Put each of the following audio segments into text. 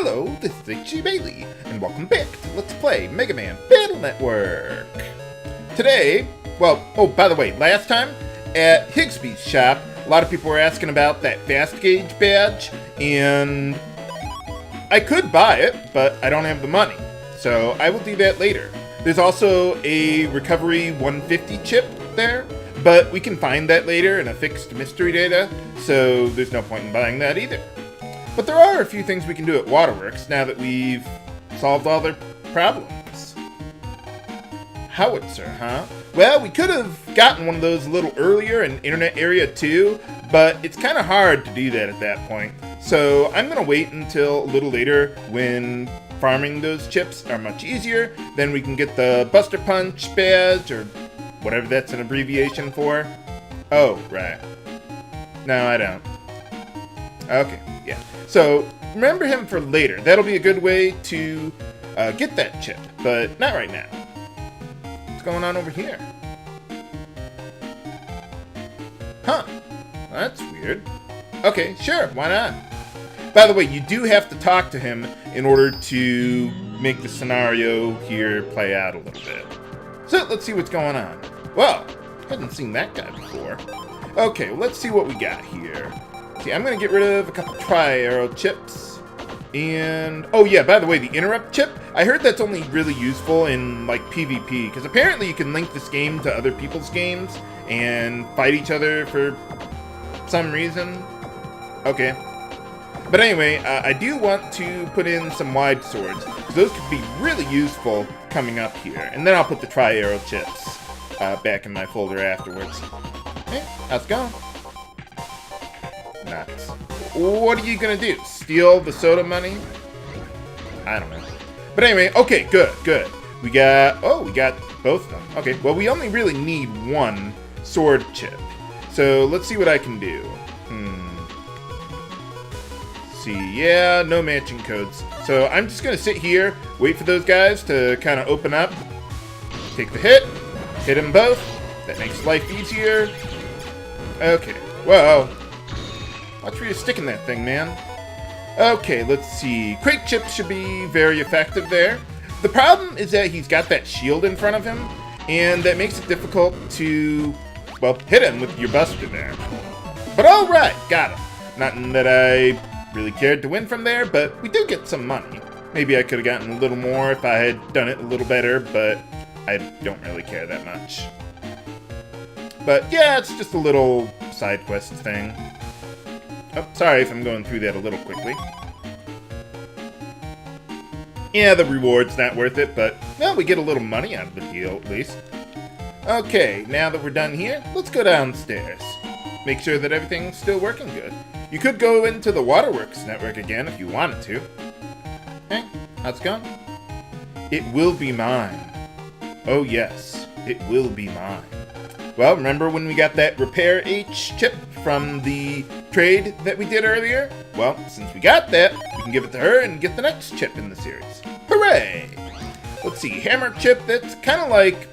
Hello, this is Mayl, and welcome back to Let's Play Mega Man Battle Network. Today, by the way, last time at Higsby's shop, a lot of people were asking about that fast gauge badge, and I could buy it, but I don't have the money, so I will do that later. There's also a recovery 150 chip there, but we can find that later in a fixed mystery data, so there's no point in buying that either. But there are a few things we can do at Waterworks now that we've solved all their problems. Howitzer, huh? Well, we could have gotten one of those a little earlier in Internet Area 2, but it's kind of hard to do that at that point. So I'm going to wait until a little later when farming those chips are much easier. Then we can get the Buster Punch badge, or whatever that's an abbreviation for. Oh, right. No, I don't. Okay, yeah. So, remember him for later. That'll be a good way to get that chip, but not right now. What's going on over here? Huh. That's weird. Okay, sure, why not? By the way, you do have to talk to him in order to make the scenario here play out a little bit. So, let's see what's going on. Well, hadn't seen that guy before. Okay, well, let's see what we got here. See, I'm going to get rid of a couple tri-arrow chips. And, oh yeah, by the way, the interrupt chip, I heard that's only really useful in, like, PvP, because apparently you can link this game to other people's games and fight each other for some reason. Okay. But anyway, I do want to put in some wide swords, because those could be really useful coming up here. And then I'll put the tri-arrow chips back in my folder afterwards. Hey, how's it going? Nuts. What are you gonna do? Steal the soda money? I don't know. But anyway, okay, good. We got both of them. Okay, well, we only really need one sword chip. So let's see what I can do. See, yeah, no matching codes. So I'm just gonna sit here, wait for those guys to kind of open up, take the hit them both. That makes life easier. Okay, whoa. Watch where you're sticking that thing, man. Okay, let's see. Crate chips should be very effective there. The problem is that he's got that shield in front of him, and that makes it difficult to, well, hit him with your buster there. But alright, got him. Nothing that I really cared to win from there, but we do get some money. Maybe I could have gotten a little more if I had done it a little better, but I don't really care that much. But yeah, it's just a little side quest thing. Oh, sorry if I'm going through that a little quickly. Yeah, the reward's not worth it, but, well, we get a little money out of the deal, at least. Okay, now that we're done here, let's go downstairs. Make sure that everything's still working good. You could go into the Waterworks network again if you wanted to. Hey, how's it going? It will be mine. Oh yes, it will be mine. Well, remember when we got that Repair H chip from the trade that we did earlier? Well, since we got that, we can give it to her and get the next chip in the series. Hooray! Let's see, Hammer chip, that's kind of like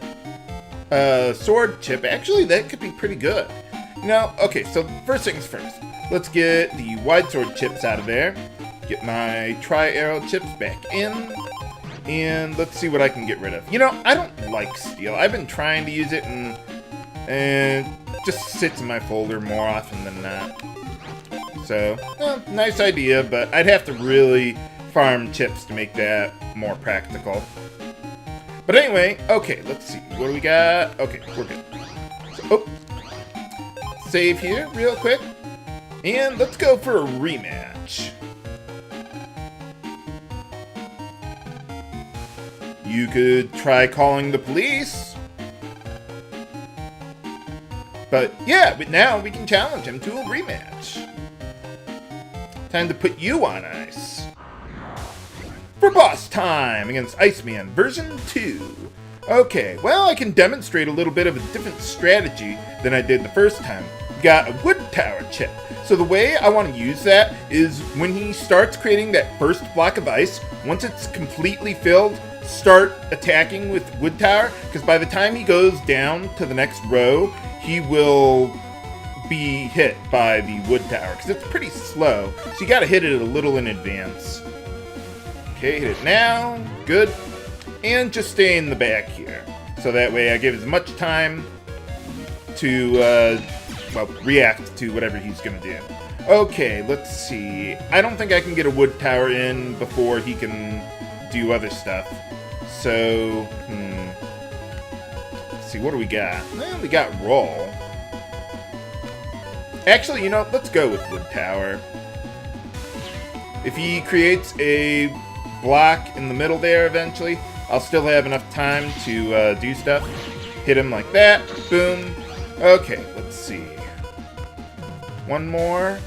Sword chip. Actually, that could be pretty good. Now, okay, so first things first. Let's get the wide sword chips out of there. Get my tri-arrow chips back in. And let's see what I can get rid of. You know, I don't like steel. I've been trying to use it and just sits in my folder more often than not. So, nice idea, but I'd have to really farm chips to make that more practical. But anyway, okay, let's see. What do we got? Okay, we're good. So, save here real quick. And let's go for a rematch. You could try calling the police. But yeah, but now we can challenge him to a rematch. Time to put you on ice. For boss time against Iceman version 2. Okay, well, I can demonstrate a little bit of a different strategy than I did the first time. We got a wood tower chip. So the way I want to use that is when he starts creating that first block of ice, once it's completely filled, start attacking with wood tower, because by the time he goes down to the next row, he will be hit by the wood tower, because it's pretty slow, so you gotta hit it a little in advance. Okay, hit it now. Good. And just stay in the back here. So that way I give as much time to, react to whatever he's gonna do. Okay, let's see. I don't think I can get a wood tower in before he can do other stuff. So, let's see, what do we got? Well, we got roll. Actually, you know, let's go with wood tower. If he creates a block in the middle there eventually, I'll still have enough time to do stuff. Hit him like that. Boom. Okay, let's see. One more.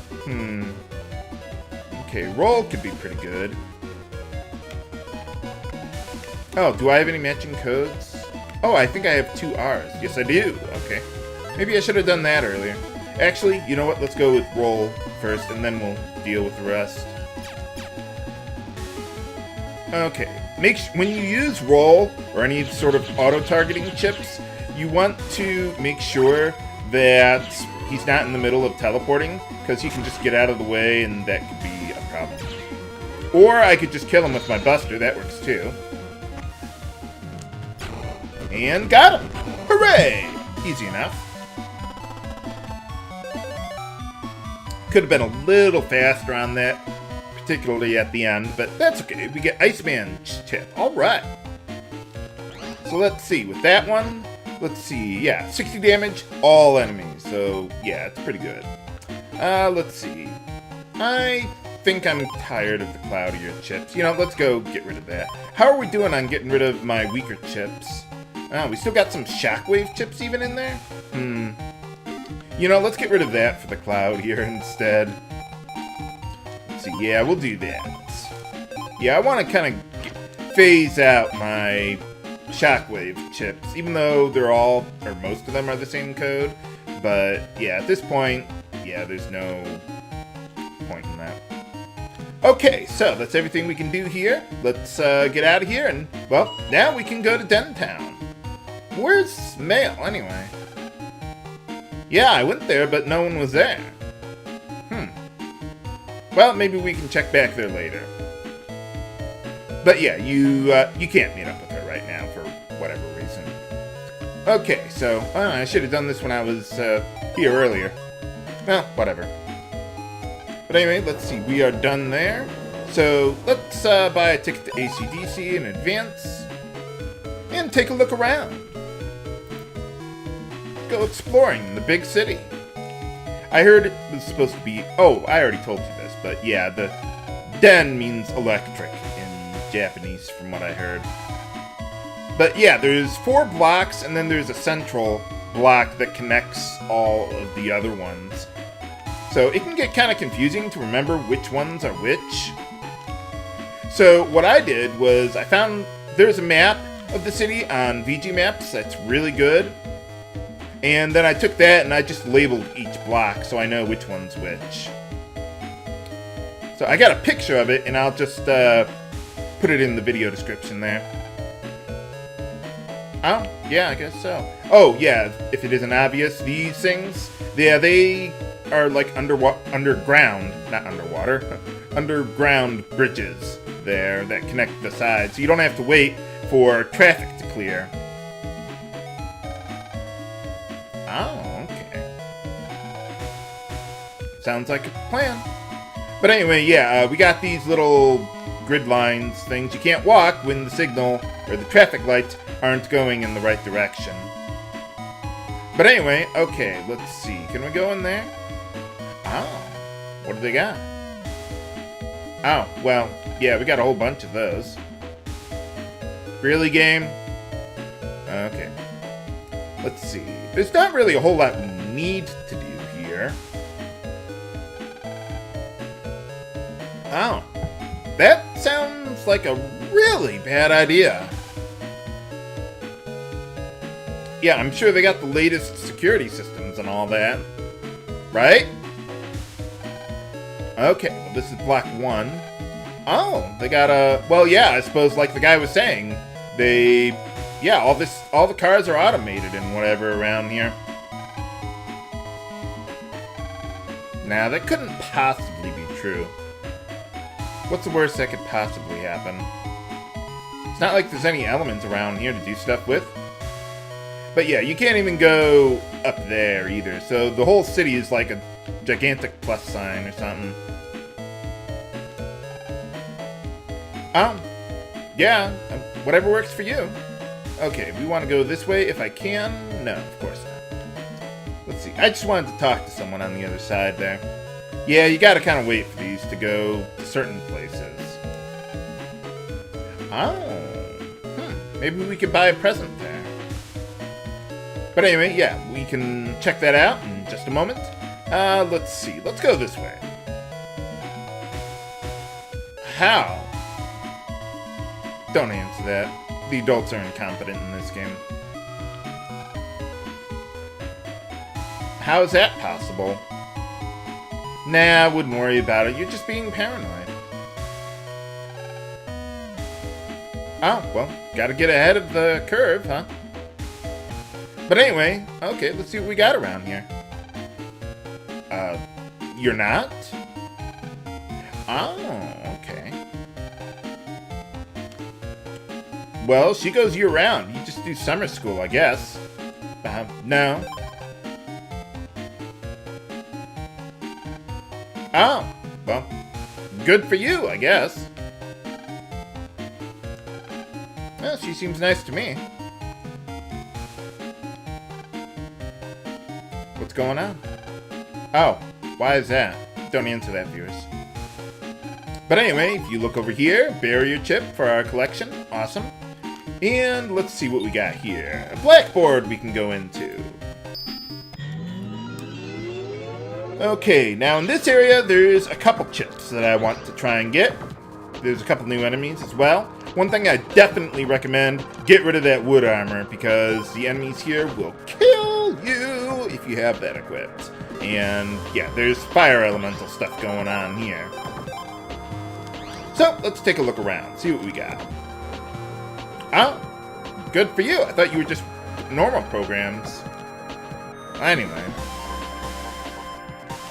Okay, roll could be pretty good. Oh, do I have any matching codes? Oh, I think I have 2 R's. Yes, I do. Okay. Maybe I should have done that earlier. Actually, you know what? Let's go with roll first, and then we'll deal with the rest. Okay. When you use roll or any sort of auto-targeting chips, you want to make sure that he's not in the middle of teleporting, because he can just get out of the way, and that could be a problem. Or I could just kill him with my buster. That works too. And got him! Hooray! Easy enough. Could have been a little faster on that, particularly at the end, but that's okay. We get Iceman chip. Alright. So let's see. With that one, let's see. Yeah, 60 damage, all enemies. So, yeah, it's pretty good. Let's see. I think I'm tired of the cloudier chips. You know, let's go get rid of that. How are we doing on getting rid of my weaker chips? We still got some shockwave chips even in there? You know, let's get rid of that for the cloud here instead. Let's see, yeah, we'll do that. Yeah, I want to kind of phase out my shockwave chips, even though they're all, or most of them are the same code. But, yeah, at this point, yeah, there's no point in that. Okay, so that's everything we can do here. Let's get out of here, and, well, now we can go to Dentown. Where's Mayl, anyway? Yeah, I went there, but no one was there. Well, maybe we can check back there later. But yeah, you can't meet up with her right now for whatever reason. Okay, so I should have done this when I was here earlier. Well, whatever. But anyway, let's see. We are done there. So let's buy a ticket to AC/DC in advance and take a look around. Go exploring in the big city. I heard it was supposed to be... Oh, I already told you this, but yeah, the den means electric in Japanese, from what I heard. But yeah, there's 4 blocks, and then there's a central block that connects all of the other ones. So it can get kind of confusing to remember which ones are which. So what I did was I found there's a map of the city on vgmaps that's really good. And then I took that and I just labeled each block so I know which one's which. So I got a picture of it and I'll just put it in the video description there. Oh, yeah, I guess so. Oh, yeah, if it isn't obvious, these things, yeah, they are like underground, not underwater, underground bridges there that connect the sides. So you don't have to wait for traffic to clear. Oh, okay. Sounds like a plan. But anyway, yeah, we got these little grid lines things. You can't walk when the signal or the traffic lights aren't going in the right direction. But anyway, okay, let's see. Can we go in there? Oh, what do they got? Oh, well, yeah, we got a whole bunch of those. Really, game? Okay. Let's see. There's not really a whole lot we need to do here. Oh. That sounds like a really bad idea. Yeah, I'm sure they got the latest security systems and all that. Right? Okay, well this is block 1. Oh, they got a... Well, yeah, I suppose like the guy was saying, they... Yeah, all the cars are automated and whatever around here. Now, that couldn't possibly be true. What's the worst that could possibly happen? It's not like there's any elements around here to do stuff with. But yeah, you can't even go up there either. So the whole city is like a gigantic plus sign or something. Yeah, whatever works for you. Okay, we want to go this way if I can. No, of course not. Let's see. I just wanted to talk to someone on the other side there. Yeah, you gotta kind of wait for these to go to certain places. Maybe we could buy a present there. But anyway, yeah, we can check that out in just a moment. Let's see. Let's go this way. How? Don't answer that. The adults are incompetent in this game. How is that possible? Nah, I wouldn't worry about it. You're just being paranoid. Oh, well, gotta get ahead of the curve, huh? But anyway, okay, let's see what we got around here. You're not? Oh, okay. Well, she goes year-round. You just do summer school, I guess. No. Oh, well, good for you, I guess. Well, she seems nice to me. What's going on? Oh, why is that? Don't answer that, viewers. But anyway, if you look over here, barrier chip for our collection. Awesome. And let's see what we got here. A blackboard we can go into. Okay, now in this area, there's a couple chips that I want to try and get. There's a couple new enemies as well. One thing I definitely recommend, get rid of that wood armor, because the enemies here will kill you if you have that equipped. And yeah, there's fire elemental stuff going on here. So, let's take a look around, see what we got. Oh, good for you. I thought you were just normal programs. Anyway.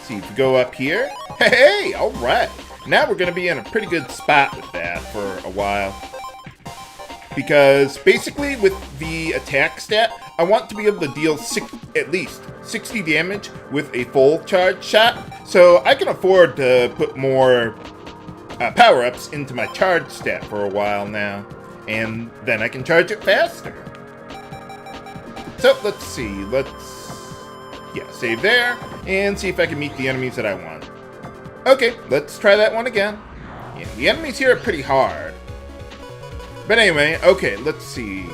See, if we go up here. Hey, alright. Now we're going to be in a pretty good spot with that for a while. Because basically with the attack stat, I want to be able to deal at least 60 damage with a full charge shot. So I can afford to put more power-ups into my charge stat for a while now. And then I can charge it faster. So let's see. Save there. And see if I can meet the enemies that I want. Okay, let's try that one again. Yeah, the enemies here are pretty hard. But anyway, okay, let's see.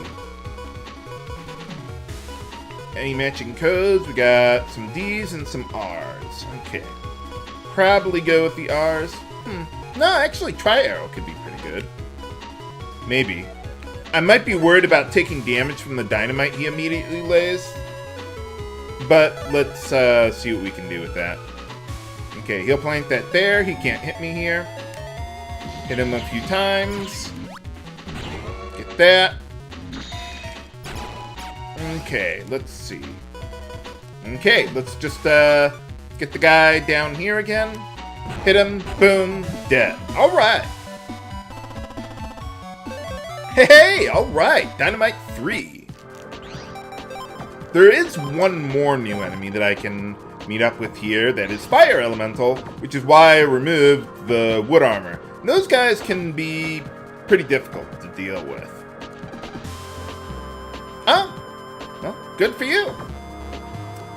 Any matching codes? We got some D's and some R's. Okay. Probably go with the R's. No, actually, Tri-Arrow could be pretty good. Maybe. I might be worried about taking damage from the dynamite he immediately lays. But let's see what we can do with that. Okay, he'll plant that there. He can't hit me here. Hit him a few times. Get that. Okay, let's see. Okay, let's just get the guy down here again. Hit him. Boom. Dead. Alright. Hey, alright. Dynamite 3. There is one more new enemy that I can meet up with here that is fire elemental, which is why I removed the wood armor. And those guys can be pretty difficult to deal with. Oh, well, good for you.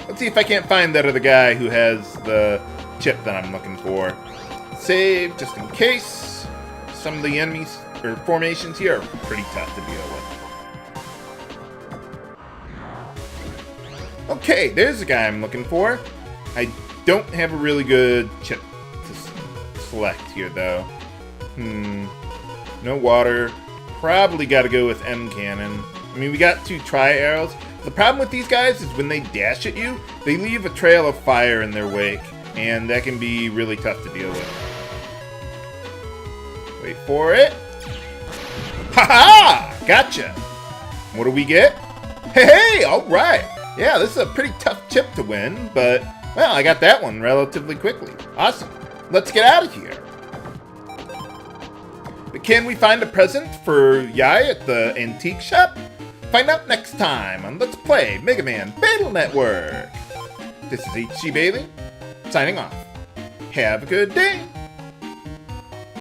Let's see if I can't find that other guy who has the chip that I'm looking for. Save, just in case. Some of the enemies or formations here are pretty tough to deal with. Okay, there's the guy I'm looking for. I don't have a really good chip to select here, though. No water. Probably got to go with M cannon. I mean, we got 2 tri-arrows. The problem with these guys is when they dash at you, they leave a trail of fire in their wake, and that can be really tough to deal with. Wait for it. Ha-ha! Gotcha! What do we get? Hey, alright! Yeah, this is a pretty tough chip to win, but, well, I got that one relatively quickly. Awesome. Let's get out of here. But can we find a present for Yai at the antique shop? Find out next time on Let's Play Mega Man Battle Network. This is H.G. Bailey, signing off. Have a good day.